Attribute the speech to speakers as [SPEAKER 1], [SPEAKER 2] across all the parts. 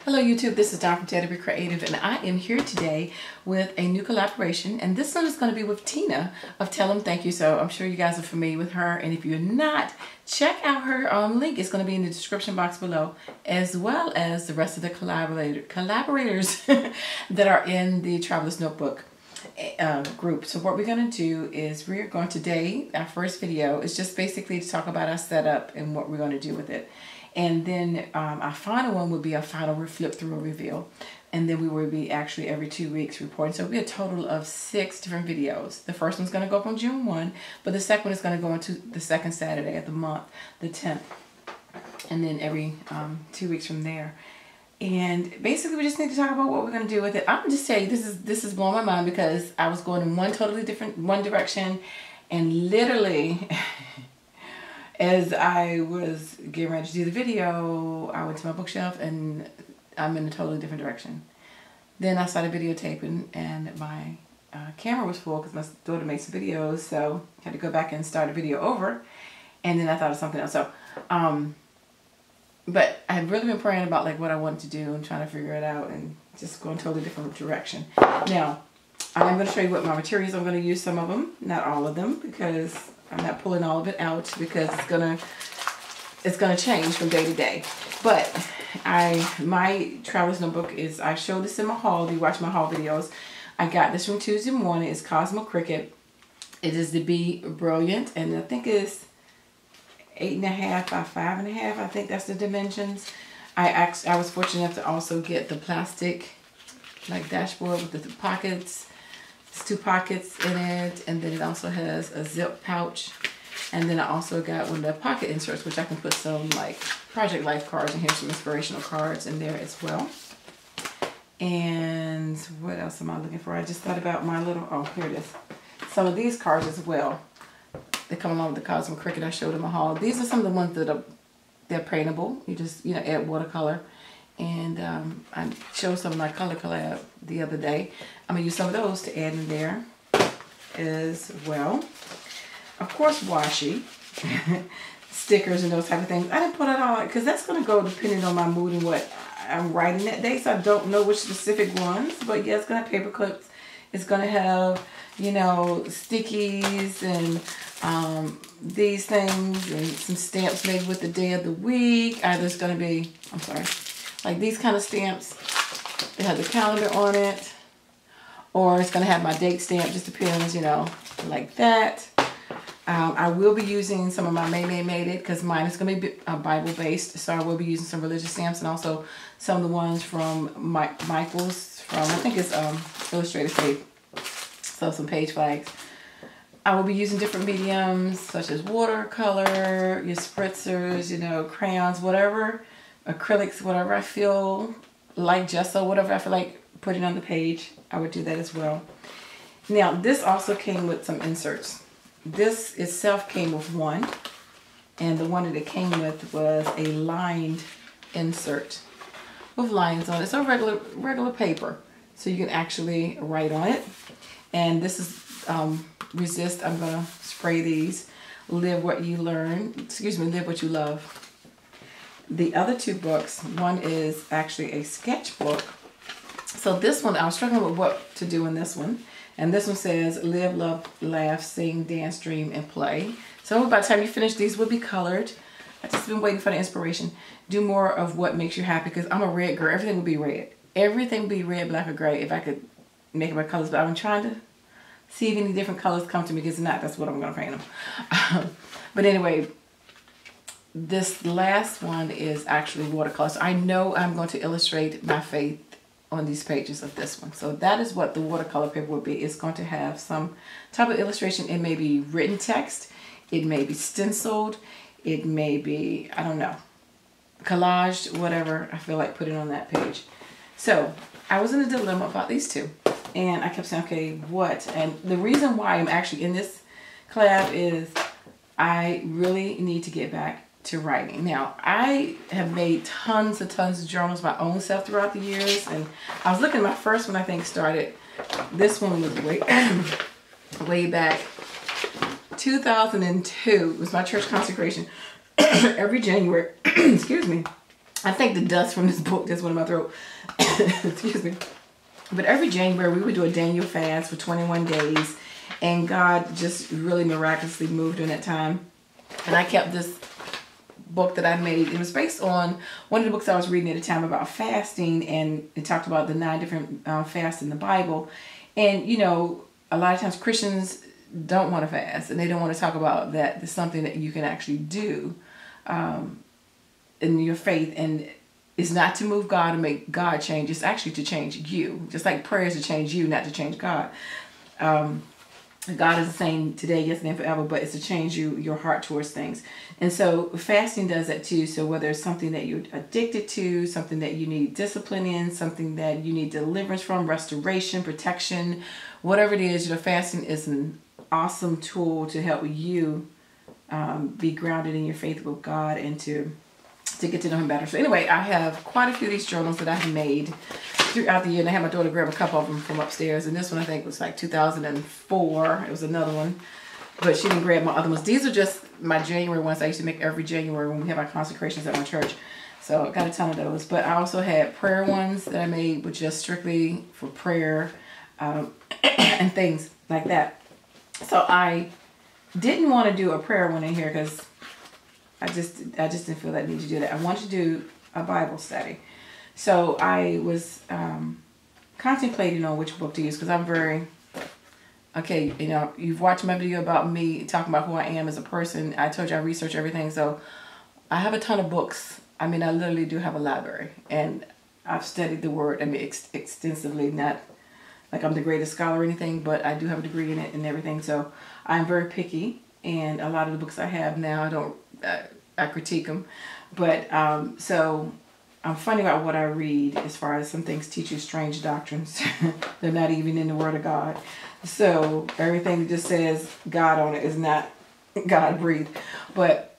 [SPEAKER 1] Hello YouTube, this is Dawn from DaretoBeCreative, and I am here today with a new collaboration, and this one is going to be with Tina of Tell 'Em Thank You. So I'm sure you guys are familiar with her, and if you're not, check out her link. It's going to be in the description box below, as well as the rest of the collaborators that are in the Traveler's Notebook group. So what we're going to do is we're going today, our first video is just basically to talk about our setup and what we're going to do with it. And then our final one would be our final flip through reveal. And then we will be actually every 2 weeks reporting. So it'll be a total of 6 different videos. The first one's going to go up on June 1, but the second one is going to go into the second Saturday of the month, the 10th. And then every 2 weeks from there. And basically we just need to talk about what we're going to do with it. I'm just saying this is blowing my mind because I was going in one direction, and literally as I was getting ready to do the video, I went to my bookshelf and I'm in a totally different direction. Then I started videotaping and my camera was full because my daughter made some videos, so I had to go back and start a video over. And then I thought of something else. So, but I had really been praying about like what I wanted to do and trying to figure it out and just going a totally different direction. Now, I'm going to show you what my materials I'm going to use. Some of them, not all of them, because I'm not pulling all of it out because it's gonna change from day to day. But my Traveler's Notebook is, I showed this in my haul. If you watch my haul videos, I got this from Tuesday morning. It's Cosmo Cricket. It is the Be Brilliant, and I think it's 8.5 by 5.5. I think that's the dimensions. I was fortunate enough to also get the plastic like dashboard with the pockets. It's 2 pockets in it, and then it also has a zip pouch. And then I also got one of the pocket inserts, which I can put some like Project Life cards, and here's some inspirational cards in there as well. And what else am I looking for? I just thought about my little, oh, here it is. Some of these cards as well. They come along with the Cosmo Cricket I showed in my haul. These are some of the ones that they're paintable. You just, add watercolor. And I showed some of my color collab the other day. I'm going to use some of those to add in there as well. Of course, washi, stickers and those type of things. I didn't put it all because that's going to go depending on my mood and what I'm writing that day. So I don't know which specific ones. But yeah, it's going to have paper clips. It's going to have, stickies and these things and some stamps made with the day of the week. There's going to be, I'm sorry, like these kind of stamps. They have the calendar on it. Or it's going to have my date stamp. Just depends, like that. I will be using some of my Made It because mine is going to be Bible based. So I will be using some religious stamps and also some of the ones from Michael's from, I think it's Illustrated Faith. So some page flags. I will be using different mediums such as watercolor, your spritzers, crayons, whatever, acrylics, whatever I feel like, gesso, whatever I feel like putting on the page. I would do that as well. Now, this also came with some inserts. This itself came with one, and the one that it came with was a lined insert with lines on it. It's a regular paper, so you can actually write on it. And this is Resist. I'm gonna spray these. Live What You Learn. Excuse me, Live What You Love. The other 2 books, one is actually a sketchbook. So this one, I was struggling with what to do in this one. And this one says, Live, Love, Laugh, Sing, Dance, Dream, and Play. So by the time you finish, these will be colored. I've just been waiting for the inspiration. Do more of what makes you happy, because I'm a red girl. Everything will be red. Everything will be red, black, or gray if I could make it my colors. But I've been trying to see if any different colors come to me, because if not, that's what I'm going to paint them. But anyway, this last one is actually watercolor. So I know I'm going to illustrate my faith on these pages of this one. So that is what the watercolor paper will be. It's going to have some type of illustration. It may be written text. It may be stenciled. It may be, I don't know, collaged, whatever I feel like putting on that page. So I was in a dilemma about these 2. And I kept saying, okay, what? And the reason why I'm actually in this collab is I really need to get back to writing. Now, I have made tons of journals my own self throughout the years, and I was looking at my first one, I think, started, this one was way back 2002. It was my church consecration. Every January, excuse me, I think the dust from this book just went in my throat. Excuse me. But every January we would do a Daniel fast for 21 days. And God just really miraculously moved during that time. And I kept this book that I made. It was based on one of the books I was reading at the time about fasting. And it talked about the 9 different fasts in the Bible. And, you know, a lot of times Christians don't want to fast. And they don't want to talk about that. It's something that you can actually do in your faith. And it's not to move God and make God change. It's actually to change you. Just like prayer is to change you, not to change God. God is the same today, yesterday, and forever, but it's to change your heart towards things. And so fasting does that too. So whether it's something that you're addicted to, something that you need discipline in, something that you need deliverance from, restoration, protection, whatever it is, fasting is an awesome tool to help you be grounded in your faith with God and to get to know Him better. So anyway, I have quite a few of these journals that I've made throughout the year, and I had my daughter grab a couple of them from upstairs, and this one I think was like 2004. It was another one, but she didn't grab my other ones. These are just my January ones I used to make every January when we have our consecrations at my church. So I got a ton of those, but I also had prayer ones that I made, which just strictly for prayer and things like that. So I didn't want to do a prayer one in here because I just didn't feel that need to do that. I wanted to do a Bible study. So I was contemplating on which book to use because I'm very, okay, you know, you've watched my video about me talking about who I am as a person. I told you I research everything. So I have a ton of books. I mean, I literally do have a library. And I've studied the word, I mean, extensively, not like I'm the greatest scholar or anything, but I do have a degree in it and everything. So I'm very picky. And a lot of the books I have now, I critique them. But so I'm funny about what I read as far as some things teach you strange doctrines. They're not even in the Word of God. So everything that just says God on it is not God breathed. But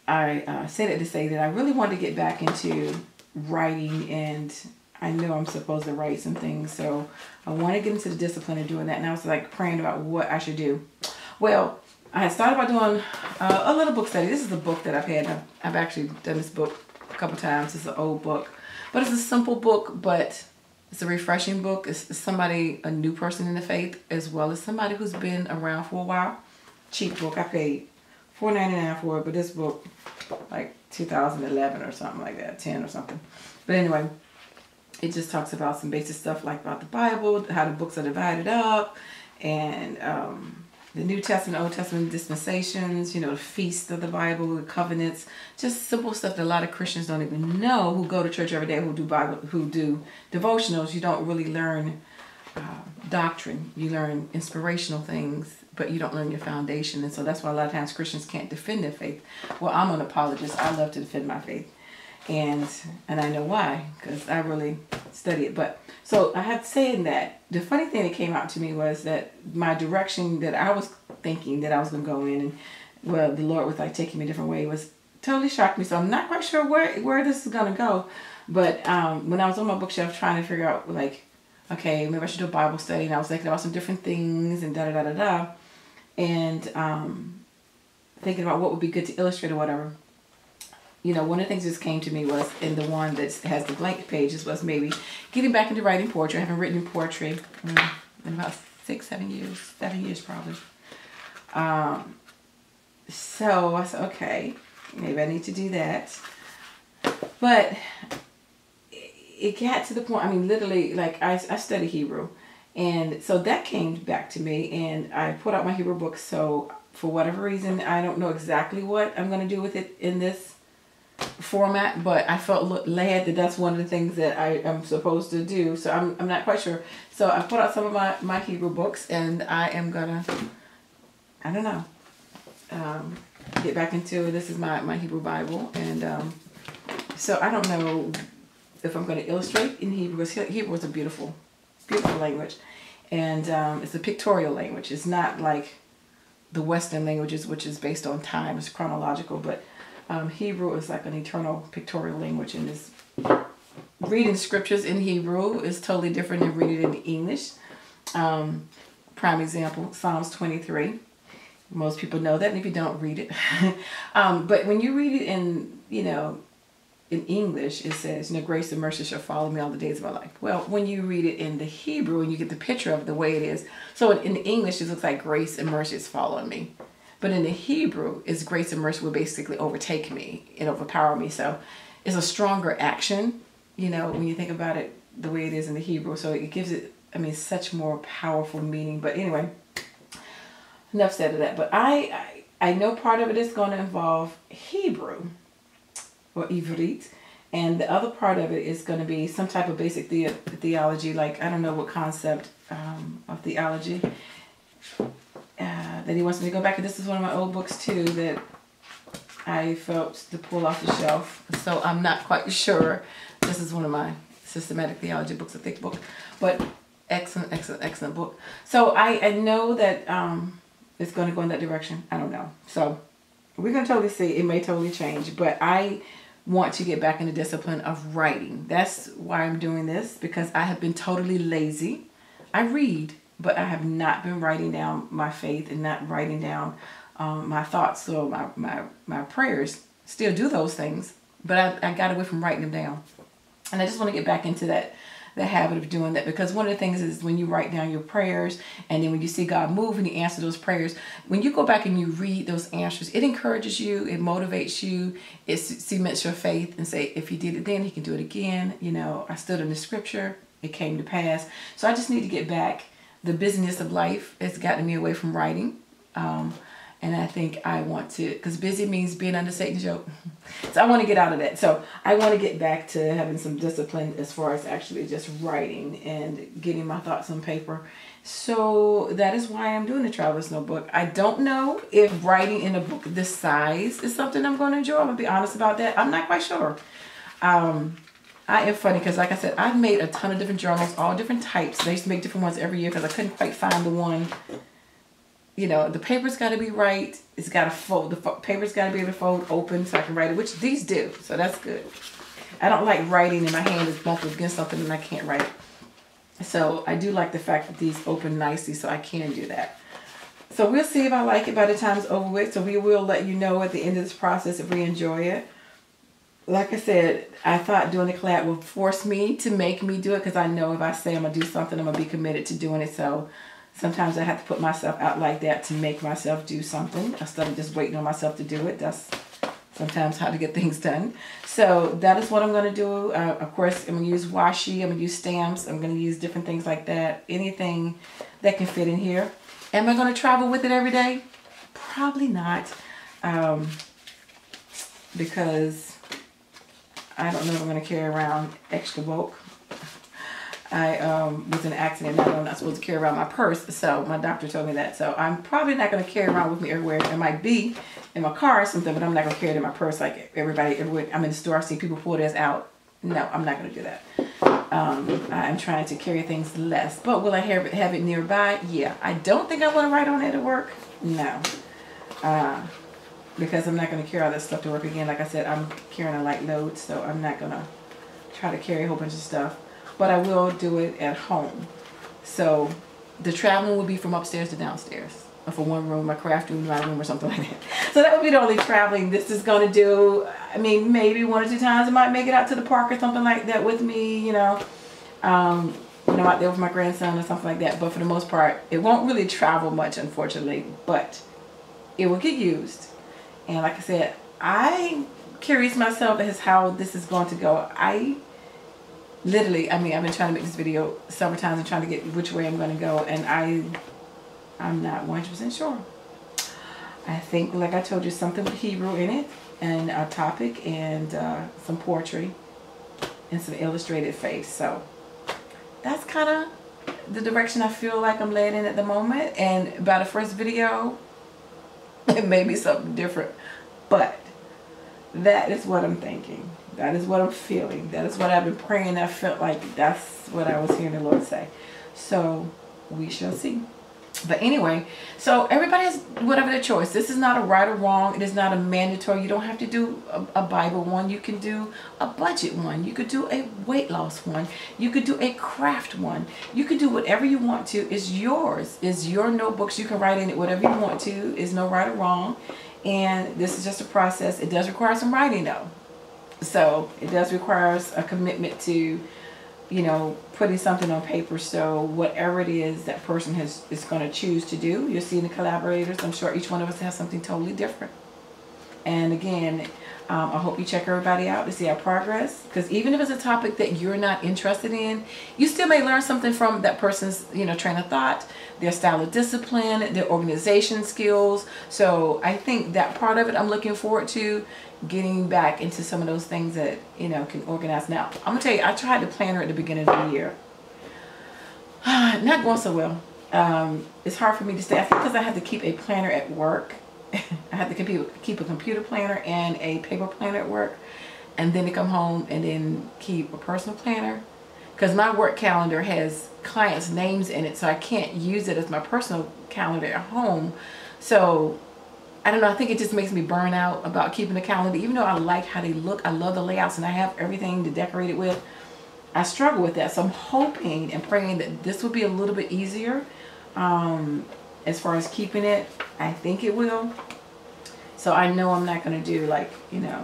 [SPEAKER 1] I said it to say that I really want to get back into writing, and I know I'm supposed to write some things. So I want to get into the discipline of doing that. And I was like praying about what I should do. Well, I had started by doing a little book study. This is a book that I've had. I've actually done this book a couple times. It's an old book. But it's a simple book, but it's a refreshing book. It's somebody, a new person in the faith, as well as somebody who's been around for a while. Cheap book. I paid $4.99 for it, but this book, like 2011 or something like that, 10 or something. But anyway, it just talks about some basic stuff like about the Bible, how the books are divided up, and the New Testament, Old Testament dispensations, you know, the feast of the Bible, the covenants, just simple stuff that a lot of Christians don't even know, who go to church every day, who do Bible, who do devotionals. You don't really learn doctrine. You learn inspirational things, but you don't learn your foundation. And so that's why a lot of times Christians can't defend their faith. Well, I'm an apologist. I love to defend my faith. And I know why, because I really study it. But so I have said that the funny thing that came out to me was that my direction that I was thinking that I was going to go in, and well, the Lord was like taking me a different way, was totally shocked me. So I'm not quite sure where this is going to go. But when I was on my bookshelf trying to figure out, like, okay, maybe I should do a Bible study, and I was thinking about some different things and da-da-da-da-da, and thinking about what would be good to illustrate or whatever. You know, one of the things that just came to me was, in the one that has the blank pages, was maybe getting back into writing poetry. I haven't written poetry in about 7 years. 7 years probably. So I said, okay, maybe I need to do that. But it got to the point, I mean, literally, like, I study Hebrew. And so that came back to me, and I put out my Hebrew book. So for whatever reason, I don't know exactly what I'm going to do with it in this format, but I felt led that that's one of the things that I am supposed to do. So I'm not quite sure. So I put out some of my Hebrew books, and I am gonna, I don't know, get back into, this is my Hebrew Bible, and so I don't know if I'm going to illustrate in Hebrew, because Hebrew is a beautiful language, and it's a pictorial language. It's not like the Western languages, which is based on time, it's chronological, but Hebrew is like an eternal pictorial language, and this reading scriptures in Hebrew is totally different than reading it in English. Prime example, Psalms 23. Most people know that, and if you don't, read it. But when you read it in, you know, in English, it says, grace and mercy shall follow me all the days of my life. Well, when you read it in the Hebrew and you get the picture of the way it is, so in English, it looks like grace and mercy is following me. But in the Hebrew, it's grace and mercy will basically overtake me and overpower me. So it's a stronger action, when you think about it the way it is in the Hebrew. So it gives it, such more powerful meaning. But anyway, enough said of that. But I know part of it is going to involve Hebrew or Ivrit. And the other part of it is going to be some type of basic theology. Like, I don't know what concept of theology that he wants me to go back. And this is one of my old books too that I felt to pull off the shelf. So I'm not quite sure. This is one of my systematic theology books, a thick book, but excellent, excellent, excellent book. So I know that it's going to go in that direction. I don't know. So we're going to totally see. It may totally change, but I want to get back in the discipline of writing. That's why I'm doing this, because I have been totally lazy. I read, but I have not been writing down my faith and not writing down my thoughts. So my prayers, still do those things, but I got away from writing them down. And I just want to get back into the habit of doing that, because one of the things is when you write down your prayers and then when you see God move and he answers those prayers, when you go back and you read those answers, it encourages you, it motivates you, it cements your faith and say, if he did it then, he can do it again. I stood in the scripture, it came to pass. So I just need to get back. The busyness of life has gotten me away from writing. And I think I want to, because busy means being under Satan's yoke. So I want to get out of that. So I want to get back to having some discipline as far as actually just writing and getting my thoughts on paper. So that is why I'm doing the Traveler's Notebook. I don't know if writing in a book this size is something I'm going to enjoy. I'm going to be honest about that. I'm not quite sure. I am funny because, like I said, I've made a ton of different journals, all different types. I used to make different ones every year because I couldn't quite find the one. The paper's got to be right. It's got to fold. The paper's got to be able to fold open so I can write it, which these do. So that's good. I don't like writing and my hand is bumped against something and I can't write it. So I do like the fact that these open nicely so I can do that. So we'll see if I like it by the time it's over with. So we will let you know at the end of this process if we enjoy it. Like I said, I thought doing the collab would force me to make me do it, because I know if I say I'm going to do something, I'm going to be committed to doing it. So sometimes I have to put myself out like that to make myself do something instead of just waiting on myself to do it. That's sometimes how to get things done. So that is what I'm going to do. Of course, I'm going to use washi. I'm going to use stamps. I'm going to use different things like that. Anything that can fit in here. Am I going to travel with it every day? Probably not. Because I don't know if I'm going to carry around extra bulk. I was in an accident. Now I'm not supposed to carry around my purse. So my doctor told me that. So I'm probably not going to carry around with me everywhere. It might be in my car or something, but I'm not going to carry it in my purse like everybody. Everywhere I'm in the store, I see people pull theirs out. No, I'm not going to do that. I'm trying to carry things less. But will I have it nearby? Yeah. I don't think I want to write on it at work. No. Because I'm not going to carry all that stuff to work again. Like I said, I'm carrying a light load, so I'm not going to try to carry a whole bunch of stuff. But I will do it at home. So the traveling will be from upstairs to downstairs. Or from one room, my craft room to my room or something like that. So that would be the only traveling this is going to do. I mean, maybe 1 or 2 times I might make it out to the park or something like that with me, out there with my grandson or something like that. But for the most part, it won't really travel much, unfortunately. But it will get used. And like I said, I'm curious myself as how this is going to go. Literally, I've been trying to make this video several times and trying to get which way I'm going to go. And I'm not 100% sure. I think, like I told you, something with Hebrew in it. And a topic and some poetry. And some illustrated face. So that's kind of the direction I feel like I'm led in at the moment. And by the first video, it may be something different, but that is what I'm thinking. That is what I'm feeling. That is what I've been praying. I felt like that's what I was hearing the Lord say. So we shall see. But anyway, so everybody has whatever their choice. This is not a right or wrong. It is not a mandatory. You don't have to do a Bible one. You can do a budget one. You could do a weight loss one. You could do a craft one. You could do whatever you want to. It's yours. It's your notebooks. You can write in it whatever you want to. It's no right or wrong. And this is just a process. It does require some writing though. So it does require a commitment to, you know, putting something on paper. So whatever it is that person is going to choose to do, you'll see in the collaborators, I'm sure each one of us has something totally different. And again, I hope you check everybody out to see our progress, because even if it's a topic that you're not interested in, you still may learn something from that person's, you know, train of thought, their style of discipline, their organization skills. So I think that part of it, I'm looking forward to getting back into some of those things that, you know, can organize. Now, I'm gonna tell you, I tried the planner at the beginning of the year. Not going so well. It's hard for me to stay. I think because I had to keep a planner at work. I had to keep a computer planner and a paper planner at work, and then to come home and then keep a personal planner, because my work calendar has clients' names in it, so I can't use it as my personal calendar at home. So I don't know, I think it just makes me burn out about keeping a calendar. Even though I like how they look, I love the layouts, and I have everything to decorate it with, I struggle with that. So I'm hoping and praying that this will be a little bit easier. As far as keeping it, I think it will. So I know I'm not going to do, like, you know,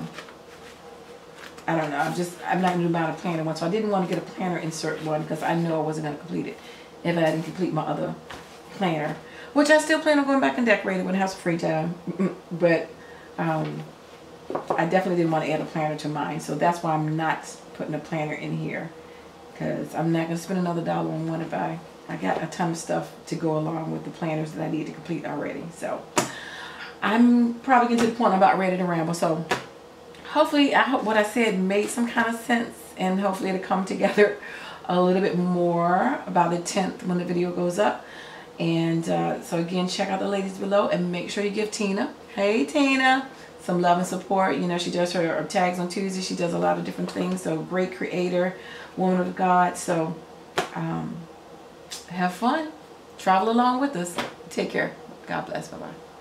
[SPEAKER 1] I don't know. I'm not going to do about a planner one. So I didn't want to get a planner insert one, because I know I wasn't going to complete it if I didn't complete my other planner, which I still plan on going back and decorating when I have some free time. But I definitely didn't want to add a planner to mine. So that's why I'm not putting a planner in here, because I'm not going to spend another $1 on one if I got a ton of stuff to go along with the planners that I need to complete already. So I'm probably getting to the point I'm about ready to ramble. So hopefully, I hope what I said made some kind of sense, and hopefully it'll come together a little bit more about the 10th when the video goes up. And so again, check out the ladies below, and make sure you give Tina, hey Tina, some love and support. You know, she does her tags on Tuesday. She does a lot of different things. So great creator, woman of God. So have fun, travel along with us. Take care. God bless. Bye bye.